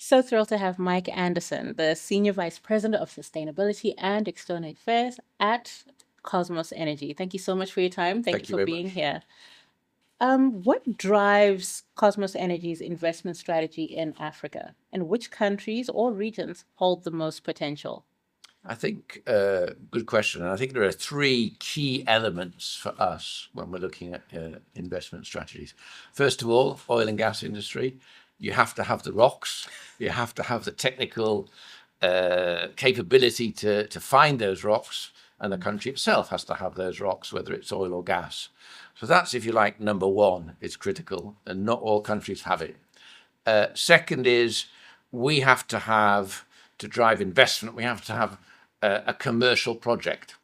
So thrilled to have Mike Anderson, the Senior Vice President of Sustainability and External Affairs at Cosmos Energy. Thank you so much for your time. Thank you Thank you for very being much. here. What drives Cosmos Energy's investment strategy in Africa, and which countries or regions hold the most potential? I think good question. And I think there are three key elements for us when we're looking at investment strategies. First of all, oil and gas industry. You have to have the rocks. You have to have the technical capability to find those rocks, and the country itself has to have those rocks, whether it's oil or gas. So that's, if you like, number one. It's critical, and not all countries have it. Second is we have to have, to drive investment, we have to have a commercial project.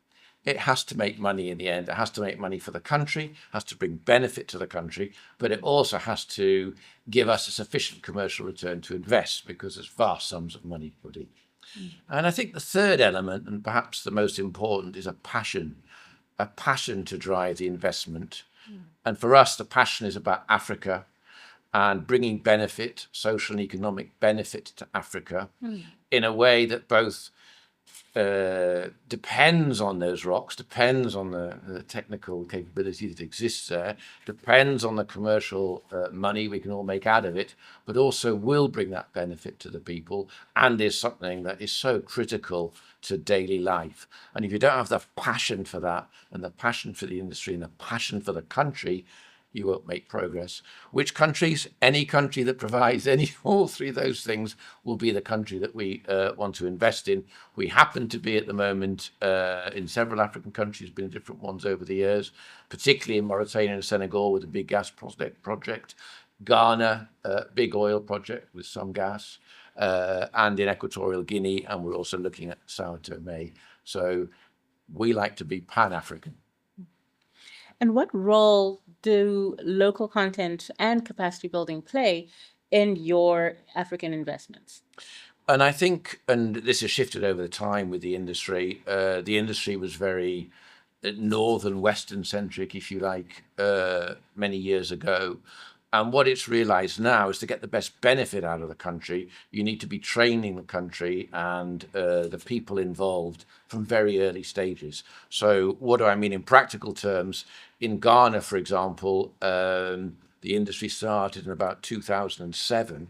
It has to make money in the end. It has to make money for the country, has to bring benefit to the country, but it also has to give us a sufficient commercial return to invest because there's vast sums of money put in. And I think the third element, and perhaps the most important, is a passion to drive the investment. And for us, the passion is about Africa and bringing benefit, social and economic benefit to Africa in a way that both depends on those rocks, depends on the technical capability that exists there, depends on the commercial money we can all make out of it, but also will bring that benefit to the people and is something that is so critical to daily life. And if you don't have the passion for that and the passion for the industry and the passion for the country, you won't make progress. Which countries? Any country that provides all three of those things will be the country that we want to invest in. We happen to be at the moment in several African countries, been different ones over the years, particularly in Mauritania and Senegal with a big gas project. Ghana, big oil project with some gas, and in Equatorial Guinea, and we're also looking at Sao Tome. So we like to be Pan-African. And what role do local content and capacity building play in your African investments? And I think, and this has shifted over the time with the industry. The industry was very northern western centric, if you like, many years ago. And what it's realized now is to get the best benefit out of the country, you need to be training the country and the people involved from very early stages. So, what do I mean in practical terms? In Ghana, for example, the industry started in about 2007,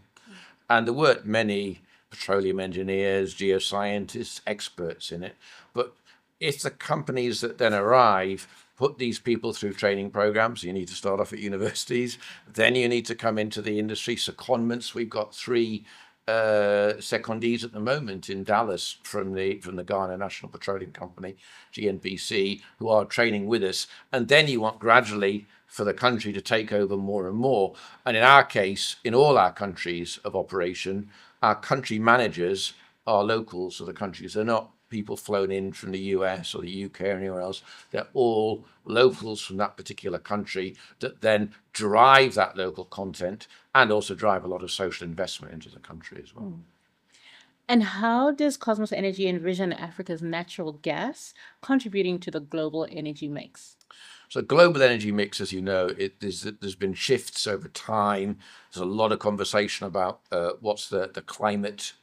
and there weren't many petroleum engineers, geoscientists, experts in it. But if the companies that then arrive put these people through training programs, you need to start off at universities, then you need to come into the industry, secondments. We've got three secondees at the moment in Dallas from the Ghana National Petroleum Company, GNPC, who are training with us. And then you want gradually for the country to take over more and more. And in our case, in all our countries of operation, our country managers are locals of the countries. They're not people flown in from the US or the UK or anywhere else. They're all locals from that particular country that then drive that local content and also drive a lot of social investment into the country as well. And how does Cosmos Energy envision Africa's natural gas contributing to the global energy mix? So global energy mix, as you know, there's been shifts over time. There's a lot of conversation about what's the climate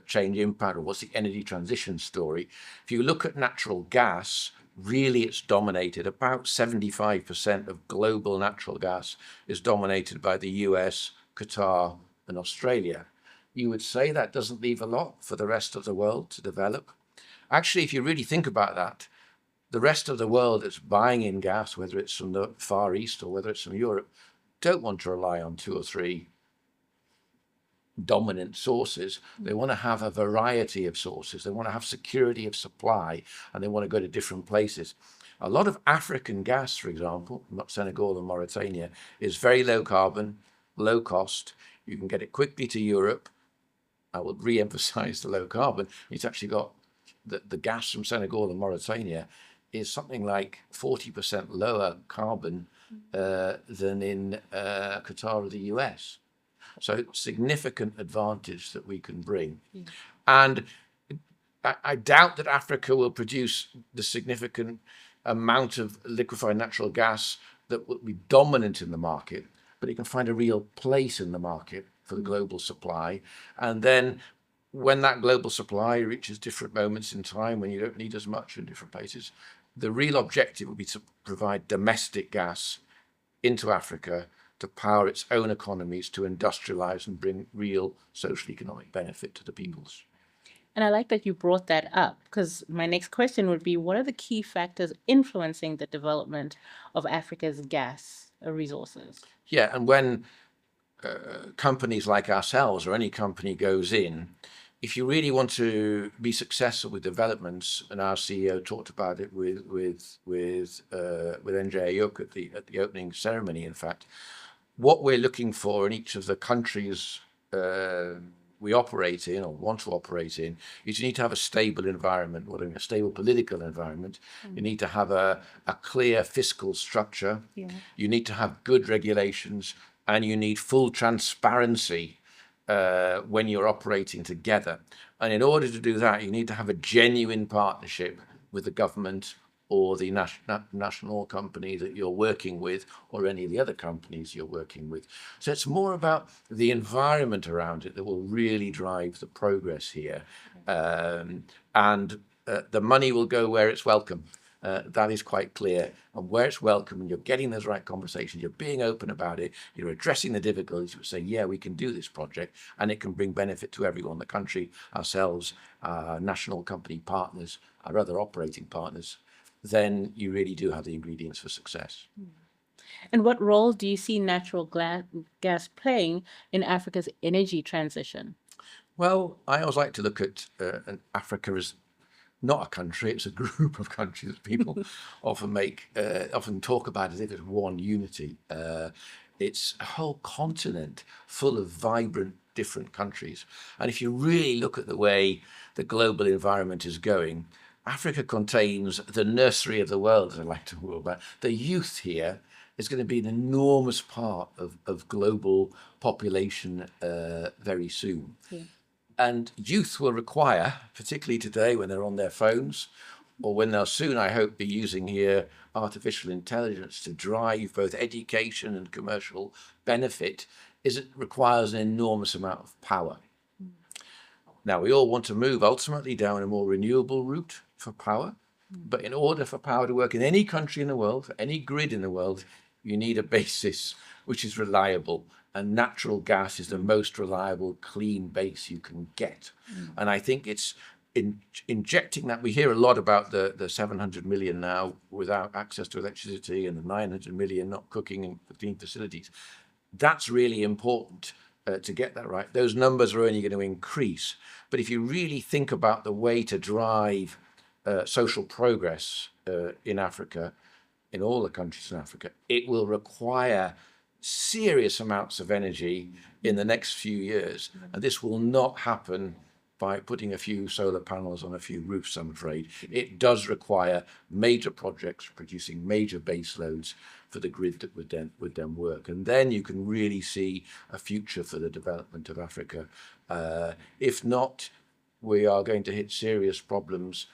change impact or what's the energy transition story. If you look at natural gas, really it's dominated. About 75% of global natural gas is dominated by the US, Qatar, and Australia. You would say that doesn't leave a lot for the rest of the world to develop. Actually, if you really think about that, the rest of the world that's buying in gas, whether it's from the Far East or whether it's from Europe, don't want to rely on two or three dominant sources. They want to have a variety of sources. They want to have security of supply, and they want to go to different places. A lot of African gas, for example, not Senegal and Mauritania, is very low carbon, low cost. You can get it quickly to Europe. I will re-emphasize the low carbon. It's actually got the gas from Senegal and Mauritania is something like 40% lower carbon than in Qatar or the US. So significant advantage that we can bring. And I doubt that Africa will produce the significant amount of liquefied natural gas that will be dominant in the market, but it can find a real place in the market for the global supply. And then when that global supply reaches different moments in time when you don't need as much in different places, the real objective will be to provide domestic gas into Africa to power its own economies, to industrialize and bring real social economic benefit to the peoples. And I like that you brought that up because my next question would be, what are the key factors influencing the development of Africa's gas resources? Yeah, and when companies like ourselves or any company goes in, if you really want to be successful with developments, and our CEO talked about it with NJ Ayuk at the opening ceremony, in fact, what we're looking for in each of the countries we operate in or want to operate in is you need to have a stable environment, a stable political environment. You need to have a clear fiscal structure. Yeah. You need to have good regulations, and you need full transparency when you're operating together. And in order to do that, you need to have a genuine partnership with the government or the national company that you're working with, or any of the other companies you're working with. So it's more about the environment around it that will really drive the progress here. And the money will go where it's welcome. That is quite clear. And where it's welcome, and you're getting those right conversations, you're being open about it, you're addressing the difficulties, you're saying, yeah, we can do this project, and it can bring benefit to everyone, the country, ourselves, our national company partners, our other operating partners, then you really do have the ingredients for success. And what role do you see natural gas playing in Africa's energy transition? Well, I always like to look at Africa as not a country; it's a group of countries. People often talk about it as if it's one unity. It's a whole continent full of vibrant, different countries. And if you really look at the way the global environment is going, Africa contains the nursery of the world, as I like to talk about. The youth here is going to be an enormous part of global population very soon. Yeah. And youth will require, particularly today when they're on their phones, or when they'll soon, I hope, be using here artificial intelligence to drive both education and commercial benefit, is it requires an enormous amount of power. Now, we all want to move ultimately down a more renewable route for power, but in order for power to work in any country in the world, for any grid in the world, you need a basis which is reliable. And natural gas is the most reliable, clean base you can get. And I think it's injecting that. We hear a lot about the 700 million now without access to electricity and the 900 million not cooking in clean facilities. That's really important to get that right. Those numbers are only going to increase. But if you really think about the way to drive social progress in Africa, in all the countries in Africa, it will require serious amounts of energy in the next few years. And this will not happen by putting a few solar panels on a few roofs, I'm afraid. It does require major projects producing major base loads for the grid that would then work. And then you can really see a future for the development of Africa. If not, we are going to hit serious problems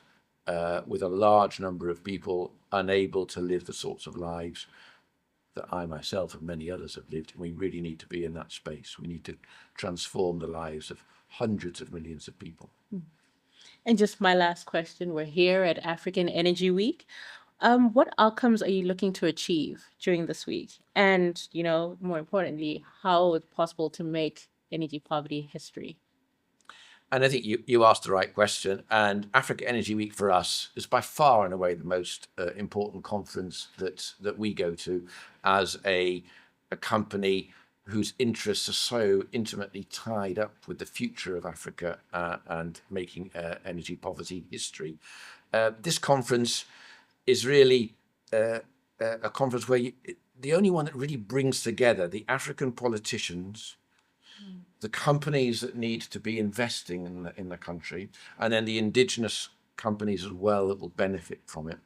with a large number of people unable to live the sorts of lives that I myself and many others have lived. We really need to be in that space. We need to transform the lives of hundreds of millions of people. And just my last question, we're here at African Energy Week. What outcomes are you looking to achieve during this week? And, more importantly, how is it possible to make energy poverty history? And I think you asked the right question. And Africa Energy Week for us is by far and away the most important conference that we go to as a company whose interests are so intimately tied up with the future of Africa and making energy poverty history. This conference is really a conference where the only one that really brings together the African politicians, the companies that need to be investing in the country, and then the indigenous companies as well that will benefit from it.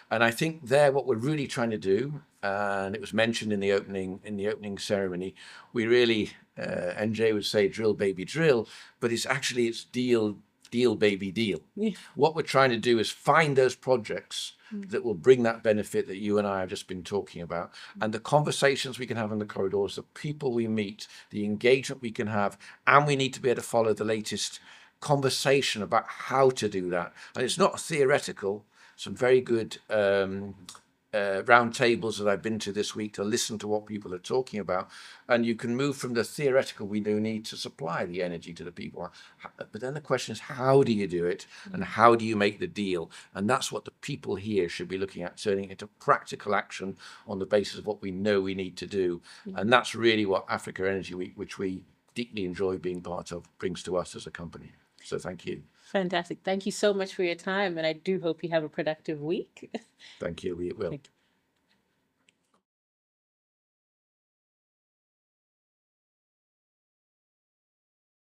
And I think there, what we're really trying to do, and it was mentioned in the opening ceremony, we really, NJ would say, drill baby drill, but it's deal deal, baby, deal. Yeah. What we're trying to do is find those projects that will bring that benefit that you and I have just been talking about, and the conversations we can have in the corridors, the people we meet, the engagement we can have, and we need to be able to follow the latest conversation about how to do that. And it's not theoretical. Some very good round tables that I've been to this week to listen to what people are talking about, and you can move from the theoretical, we do need to supply the energy to the people, but then the question is, how do you do it, and how do you make the deal? And that's what the people here should be looking at, turning it into practical action on the basis of what we know we need to do. And that's really what Africa Energy Week, which we deeply enjoy being part of, brings to us as a company. So thank you. Fantastic. Thank you so much for your time, and I do hope you have a productive week. Thank you. We will.